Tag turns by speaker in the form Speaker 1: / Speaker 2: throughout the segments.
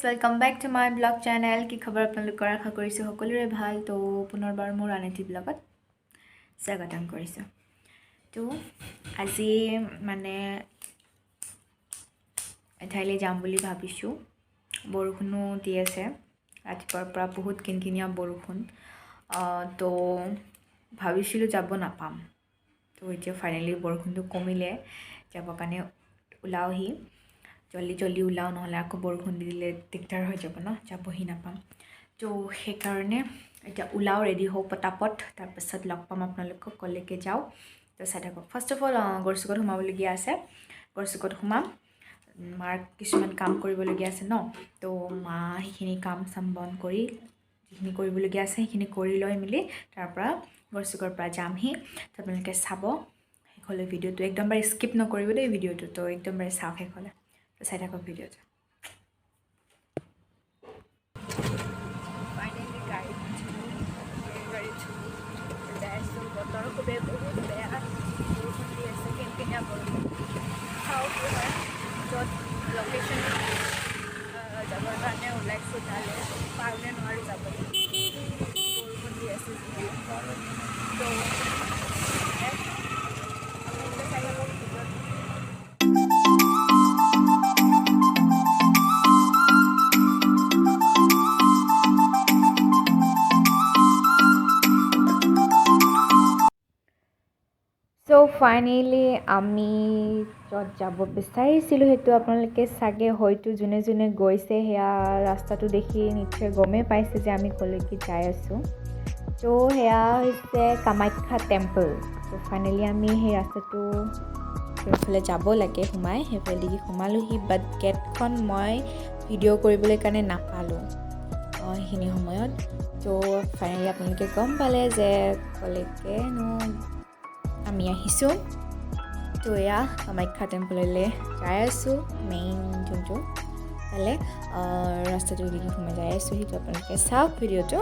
Speaker 1: Welcome back to my blog channel की खबर আপোনালোকৰ আশা কৰিছো সকলোৰে ভাল তো পুনৰবাৰ মোৰ আনেটি ব্লগত স্বাগতম কৰিছো তো আজি মানে এঠাইলৈ যাম বুলি ভাবিছো বৰষুণো দি আছে ৰাতিপুৱাৰ পৰা বহুত কিনকিনিয়া বৰষুণ তো ভাবিছিলো যাব নাপাম তো এতিয়া ফাইনালি বৰষুণটো কমিলে যাব কাৰণে ওলাওহি जल्दी ওলাও নহলে আকৌ বৰষুণ দিলে দিগদাৰ হৈ যাব ন যাবহি নাপাম তো সেই কাৰণে এটা ওলাও ৰেডি হও পটাপট তাৰ পিছত লগ পাম আপোনালোকক কলেকে যাও তো চাই থাকক ফাৰ্স্ট অফ অল গৰচুকত সোমাবলগীয়া আছে গৰচুকত সোমাম মাৰ কিছুমান কাম কৰিবলগীয়া আছে ন তো মা সেইখিনি কাম সম্বন কৰি যিখিনি কৰিবলগীয়া আছে সেইখিনি কৰি লৈ মিলি তাৰ পৰা গৰচুকৰ পৰা যামহি তো আপোনালোকে চাব হেকলে ভিডিওটো একদমবাৰ স্কিপ নকৰিব দেই ভিডিওটো তো একদমবাৰ চাওক হেকলে তো চাই থাকক ভিডিওটো ফাইনালি গাড়ী বতৰ খুবেই বহুত বেয়া বৰষুণ দি আছে কিনকিনীয়া বৰষুণ চাওঁ কি হয় য'ত লোকেশ্যন যাবৰ কাৰণে ওলাইছোঁ তালৈ পাৰোঁনে নোৱাৰোঁ যাবলৈ বৰষুণ দি আছে তো চাই থাকক ভিডিঅ'ত So finally আমি য'ত যাব বিচাৰিছিলোঁ সেইটো আপোনালোকে চাগে হয়তো যোনে যোনে গৈছে সেয়া ৰাস্তাটো দেখি নিশ্চয় গমেই পাইছে যে আমি কলৈকে যাই আছোঁ তো সেয়া হৈছে কামাখ্যা টেম্পল তো ফাইনেলি আমি সেই ৰাস্তাটো সেইফালে যাব লাগে সেইফালে দেখি সোমালোহি বাট গেটখন মই ভিডিঅ' কৰিবলৈ কাৰণে নাপালোঁ সেইখিনি সময়ত তো ফাইনেলি আপোনালোকে গম পালে যে কলৈকেনো আমি আহিছোঁ তো এয়া কামাখ্যা টেম্পললৈ যাই আছোঁ মেইন যোনটো তালে ৰাস্তাটো দেখি সোমাই যাই আছোঁ সেইটো আপোনালোকে চাওক ভিডিঅ'টো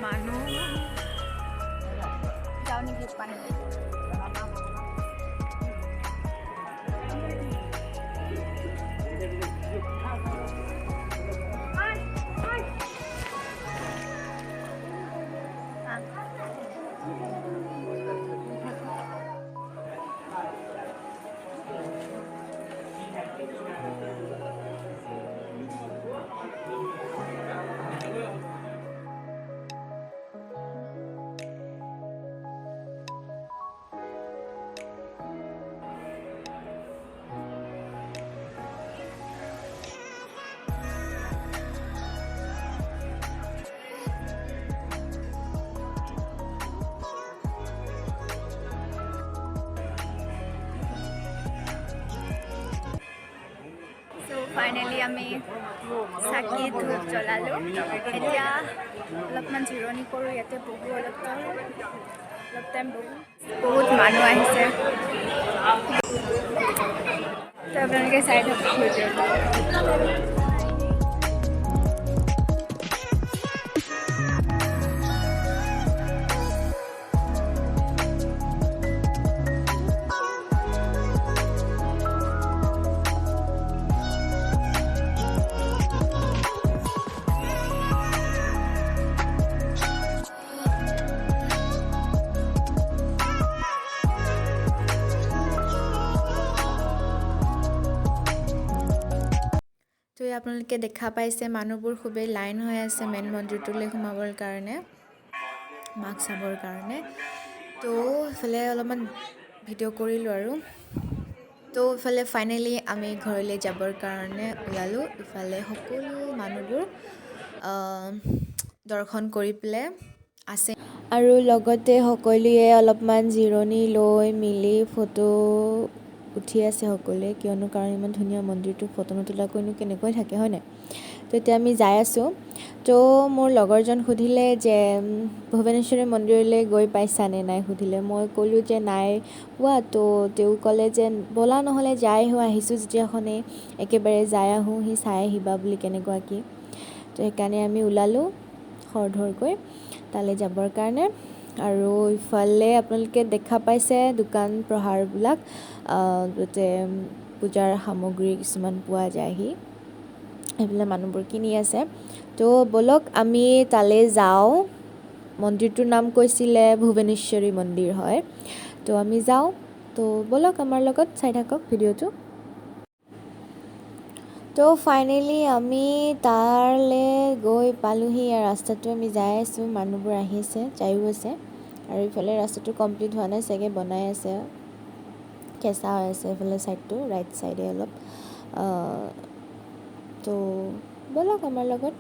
Speaker 1: মানুহ যাওঁ নেকি পানী ফাইনেলি আমি চাকি ধূপ জ্বলালোঁ এতিয়া অলপমান জিৰণি কৰোঁ ইয়াতে বহোঁ অলপ টাইম বহোঁ বহুত মানুহ আহিছে তো আপোনালোকে চাই থাকক ভিডিঅ'টো তো আপোনালোকে দেখা পাইছে মানুহবোৰ খুবেই লাইন হৈ আছে মেইন মন্দিৰটোলৈ সোমাবৰ কাৰণে মাক চাবৰ কাৰণে তো ইফালে অলপমান ভিডিঅ' কৰিলোঁ আৰু তো ইফালে ফাইনেলি আমি ঘৰলৈ যাবৰ কাৰণে ওলালোঁ ইফালে সকলো মানুহবোৰ দৰ্শন কৰি পেলাই আছে
Speaker 2: আৰু লগতে সকলোৱে অলপমান জিৰণি লৈ মিলি ফটো উঠি আছে সকলোৱে, কিয়নো কাৰণ ইমান ধুনীয়া মন্দিৰটো ফটো নতুলাকৈনো কেনেকৈ থাকে হয় নাই। তো এতিয়া আমি যাই আছোঁ। তো মোৰ লগৰজন সুধিলে যে ভুৱনেশ্বৰী মন্দিৰলৈ গৈ পাইছানে নাই সুধিলে। মই ক'লোঁ যে নাই পোৱা। তো তেওঁ ক'লে যে ব'লা নহ'লে যাই আহিছোঁ যেতিয়াখনে একেবাৰে যাই আহোঁ, সি চাই আহিবা বুলি কেনেকুৱা কি। তো সেইকাৰণে আমি ওলালোঁ খৰধৰকৈ তালৈ যাবৰ কাৰণে। আৰু ইফালে আপোনালোকে দেখা পাইছে দোকান প্ৰহাৰবিলাক, যাতে পূজাৰ সামগ্ৰী কিছুমান পোৱা যায়হি, সেইবিলাক মানুহবোৰ কিনি আছে। তো ব'লক আমি তালৈ যাওঁ। মন্দিৰটোৰ নাম কৈছিলে ভুৱনেশ্বৰী মন্দিৰ হয়। তো আমি যাওঁ। তো ব'লক আমাৰ লগত চাই থাকক ভিডিঅ'টো। তো ফাইনেলি আমি তালৈ গৈ পালোঁহি। ৰাস্তাটো আমি যাই আছোঁ, মানুহবোৰ আহিছে যায়ো আছে। আৰু ইফালে ৰাস্তাটো কমপ্লিট হোৱা নাই চাগে, বনাই আছে, কেঁচা হৈ আছে এইফালে ছাইডটো, ৰাইট ছাইডে অলপ। তো ব'লক আমাৰ লগত।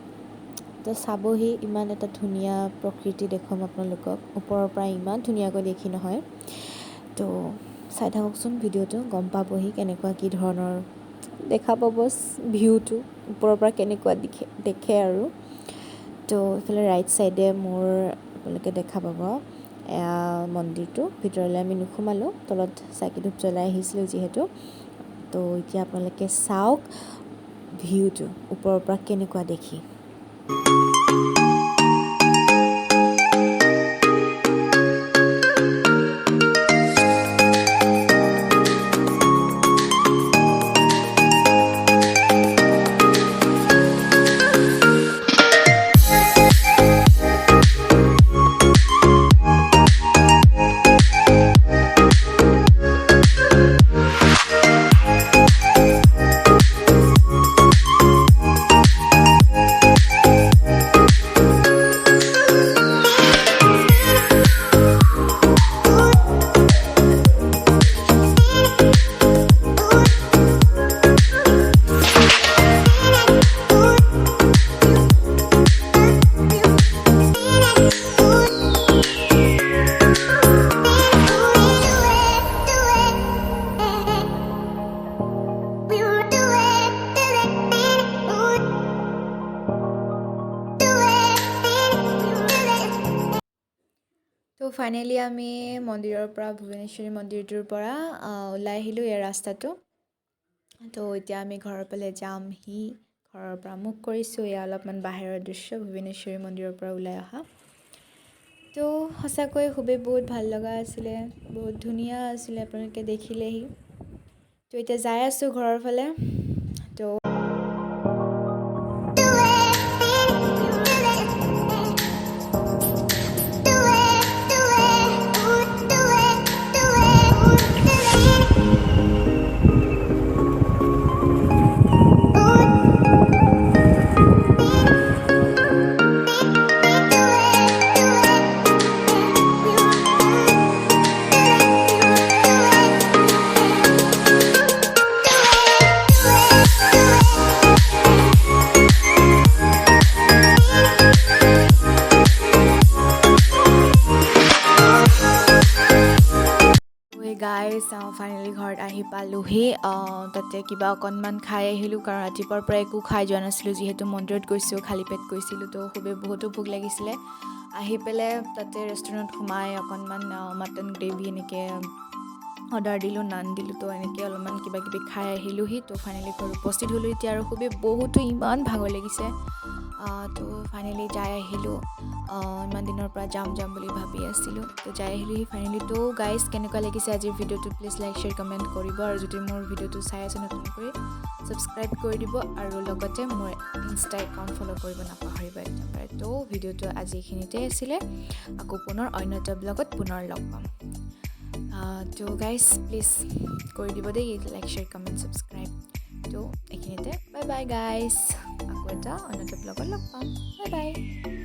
Speaker 2: তো চাবহি, ইমান এটা ধুনীয়া প্ৰকৃতি দেখুৱাম আপোনালোকক, ওপৰৰ পৰা ইমান ধুনীয়াকৈ দেখি নহয়। তো চাই থাককচোন ভিডিঅ'টো, গম পাবহি কেনেকুৱা কি ধৰণৰ দেখা পাব ভিউটো, ওপৰৰ পৰা কেনেকুৱা দেখে আৰু। তো এইফালে ৰাইট ছাইডে মোৰ আপোনালোকে দেখা পাব এয়া মন্দিৰটো। ভিতৰলৈ আমি নোসোমালোঁ, তলত চাকি ধূপ জ্বলাই আহিছিলোঁ যিহেতু। তো এতিয়া আপোনালোকে চাওক ভিউটো ওপৰৰ পৰা কেনেকুৱা দেখি। তো ফাইনেলি আমি মন্দিৰৰ পৰা, ভুৱনেশ্বৰী মন্দিৰটোৰ পৰা ওলাই আহিলোঁ এই ৰাস্তাটো। তো এতিয়া আমি ঘৰৰ ফালে যামহি, ঘৰৰ পৰা মুখ কৰিছোঁ। এয়া অলপমান বাহিৰৰ দৃশ্য ভুৱনেশ্বৰী মন্দিৰৰ পৰা ওলাই অহা। তো সঁচাকৈ খুবেই বহুত ভাল লগা আছিলে, বহুত ধুনীয়া আছিলে, আপোনালোকে দেখিলেহি। তো এতিয়া যাই আছোঁ ঘৰৰ ফালে। তো গাইজ ফাইনেলি ঘৰত আহি পালোঁহি। তাতে কিবা অকণমান খাই আহিলোঁ, কাৰণ ৰাতিপুৱাৰ পৰা একো খাই যোৱা নাছিলোঁ, যিহেতু মন্দিৰত গৈছোঁ, খালী পেট গৈছিলোঁ। তো খুবেই বহুতো ভোক লাগিছিলে। আহি পেলাই তাতে ৰেষ্টুৰেণ্টত সোমাই অকণমান মাটন গ্ৰেভি এনেকৈ অৰ্ডাৰ দিলোঁ, নান দিলোঁ। তো এনেকৈ অলপমান কিবা কিবি খাই আহিলোঁহি। তো ফাইনেলি ঘৰত উপস্থিত হ'লোঁ এতিয়া, আৰু খুবেই বহুতো ইমান ভাগৰ লাগিছে। তো ফাইনেলি যাই আহিলোঁ। ইমান দিনৰ পৰা যাম বুলি ভাবি আছিলোঁ। তো যাই আহিলোঁ ফাইনেলি। তো গাইজ কেনেকুৱা লাগিছে আজিৰ ভিডিঅ'টো, প্লিজ লাইক শ্বেয়াৰ কমেণ্ট কৰিব। আৰু যদি মোৰ ভিডিঅ'টো চাই আছে নতুনকৈ ছাবস্ক্ৰাইব কৰি দিব, আৰু লগতে মোৰ ইনষ্টা একাউণ্ট ফ'ল' কৰিব নাপাহৰিব একেবাৰে। তো ভিডিঅ'টো আজি এইখিনিতে আছিলে, আকৌ পুনৰ অন্য এটা ব্লগত পুনৰ লগ পাম। তো গাইজ প্লিজ কৰি দিব দেই, লাইক শ্বেয়াৰ কমেণ্ট ছাবস্ক্ৰাইব। তো এইখিনিতে বাই বাই গাইজ, আকৌ এটা অন্য এটা ব্লগত লগ পাম। Bye bye.